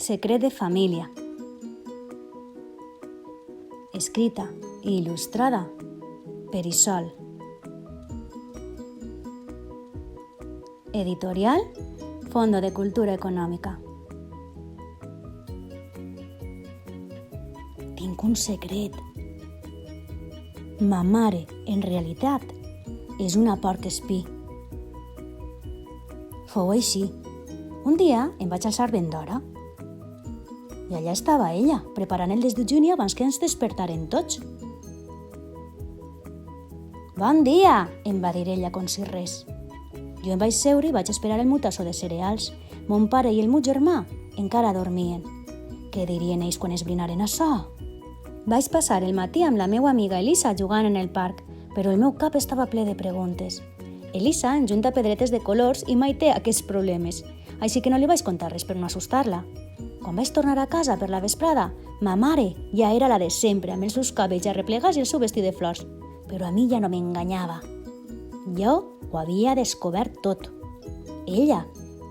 Secret de família. Escrita i il·lustrada per Issol. Editorial Fondo de Cultura Econòmica. Tinc un secret. Ma mare, en realitat, és una porc espí. Fou així. Un dia em vaig alçar ben d'hora i allà estava ella, preparant el desdejuni abans que ens despertaren tots. «Bon dia!», em va dir ella com si res. Jo em vaig seure i vaig esperar el mutasso de cereals. Mon pare i el meu germà encara dormien. Què dirien ells quan esbrinaren açò? Vaig passar el matí amb la meva amiga Elisa jugant en el parc, però el meu cap estava ple de preguntes. Elisa enjunta pedretes de colors i mai té aquests problemes, així que no li vaig contar res per no assustar-la. Quan vaig tornar a casa per la vesprada, ma mare ja era la de sempre, amb els seus cabells arreplegats i el seu vestit de flors, però a mi ja no m'enganyava. Jo ho havia descobert tot. Ella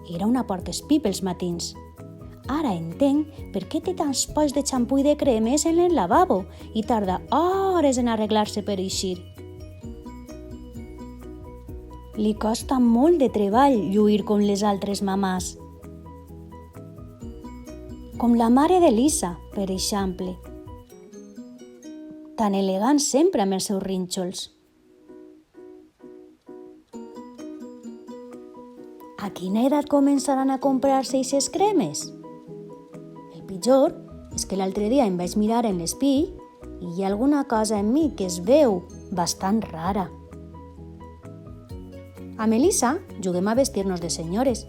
era una porc espí pels matins. Ara entenc per què té tants polls de xampú i de cremes en el lavabo i tarda hores en arreglar-se per eixir. Li costa molt de treball lluir com les altres mamàs. Com la mare d'Elisa, per exemple. Tan elegant sempre amb els seus rínxols. A quina edat començaran a comprar-se aquestes cremes? El pitjor és que l'altre dia em vaig mirar en l'espill i hi ha alguna cosa en mi que es veu bastant rara. Amb Elisa juguem a vestir-nos de senyores,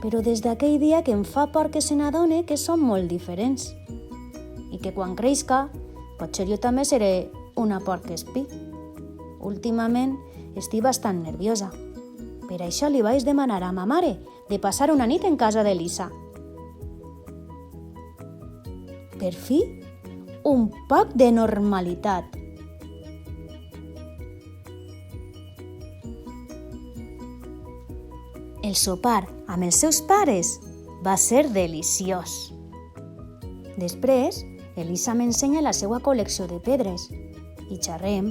però des d'aquell dia que em fa por que se n'adone que som molt diferents i que quan creixca potser jo també seré una porc espí. Últimament estic bastant nerviosa. Per això li vaig demanar a ma mare de passar una nit en casa d'Elisa. Per fi, un poc de normalitat. El sopar amb els seus pares va ser deliciós. Després, Elisa m'ensenya la seva col·lecció de pedres i xerrem.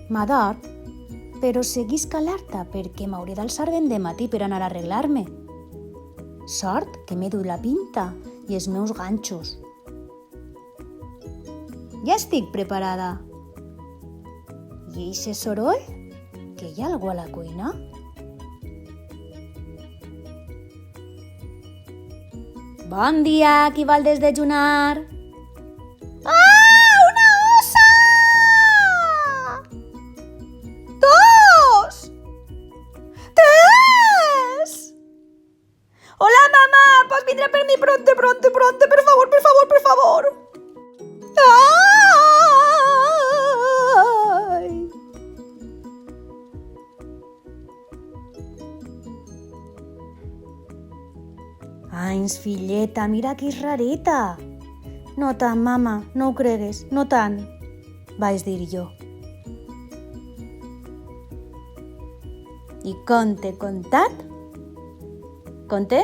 M'ador, però seguisc alerta perquè m'hauré d'alçar ben de matí per anar a arreglar-me. Sort que m'he dut la pinta i els meus ganxos. Ja estic preparada. I eixe soroll? Que hi ha algú a la cuina? Bon dia, qui vol desdejunar? Ah, una ossa! 2! 3! Hola, mamá, pots vindre per mi pronte, per favor, per favor, per favor. Ai! Anys, filleta, mira que és rareta. No tant, mama, no ho cregues, no tant, vaig dir jo. I conte contat, conte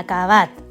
acabat.